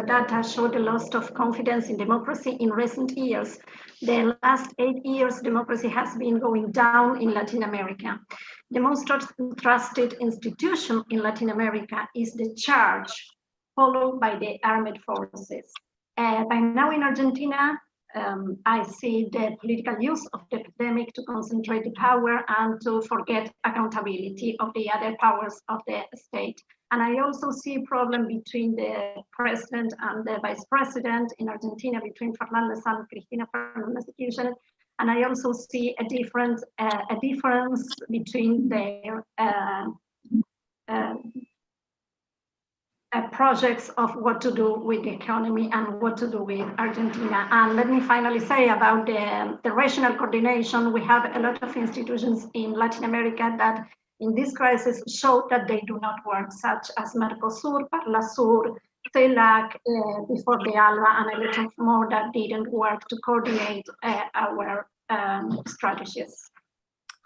data showed a loss of confidence in democracy in recent years. The last 8 years, democracy has been going down in Latin America. The most trusted institution in Latin America is the church, followed by the armed forces. By now in Argentina, I see the political use of the epidemic to concentrate the power and to forget accountability of the other powers of the state. And I also see a problem between the president and the vice president in Argentina, between Fernández and Cristina Fernández de Kirchner. And I also see a difference between their projects of what to do with the economy and what to do with Argentina. And let me finally say about the regional coordination, we have a lot of institutions in Latin America that in this crisis show that they do not work, such as Mercosur, Parlasur, CELAC, before the ALBA, and a lot of more that didn't work to coordinate our strategies.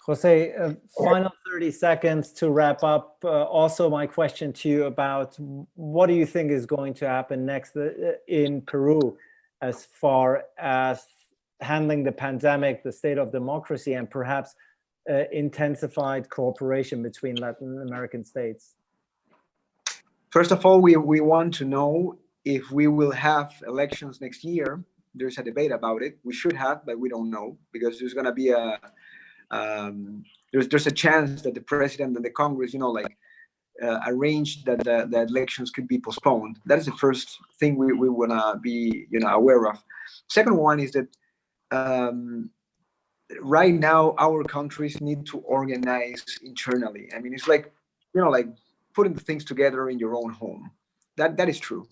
Jose, final 30 seconds to wrap up. Also, my question to you about what do you think is going to happen next in Peru as far as handling the pandemic, the state of democracy, and perhaps intensified cooperation between Latin American states? First of all, we want to know if we will have elections next year. There's a debate about it. We should have, but we don't know, because there's going to be there's a chance that the president and the Congress, arrange that the elections could be postponed. That is the first thing we want to be, aware of. Second one is that right now our countries need to organize internally. I mean, it's like, putting the things together in your own home. That is true.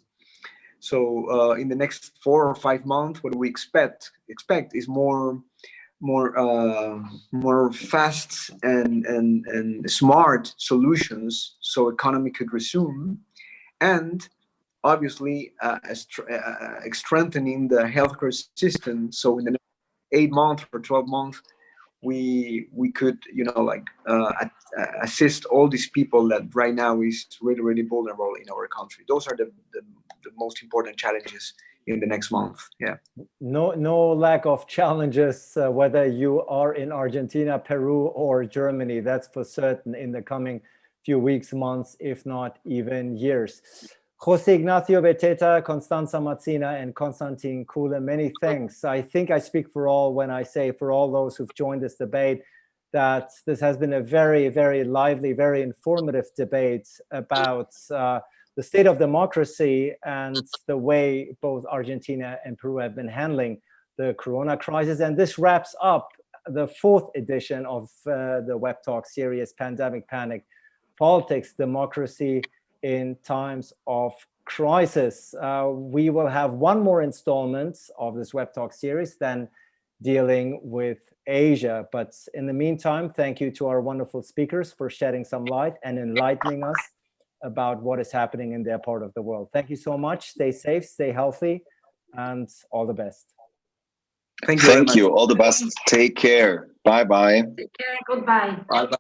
So in the next 4 or 5 months, what we expect is more fast and smart solutions, so economy could resume, and obviously strengthening the healthcare system. So in the next 8 months or 12 months, we could assist all these people that right now is really, really vulnerable in our country. Those are the most important challenges in the next month. Yeah. No lack of challenges, whether you are in Argentina, Peru, or Germany. That's for certain in the coming few weeks, months, if not even years. Jose Ignacio Beteta, Constanza Mazzina, and Konstantin Kule, many thanks. I think I speak for all when I say, for all those who've joined this debate, that this has been a very, very lively, very informative debate about the state of democracy and the way both Argentina and Peru have been handling the Corona crisis. And this wraps up the 4th edition of the Web Talk series, Pandemic Panic: Politics, Democracy in Times of Crisis. We will have one more installment of this Web Talk series, then dealing with Asia. But in the meantime, thank you to our wonderful speakers for shedding some light and enlightening us about what is happening in their part of the world. Thank you so much. Stay safe, stay healthy, and all the best. Thank you. All the best. Take care. Bye-bye. Take care. Goodbye. Bye-bye.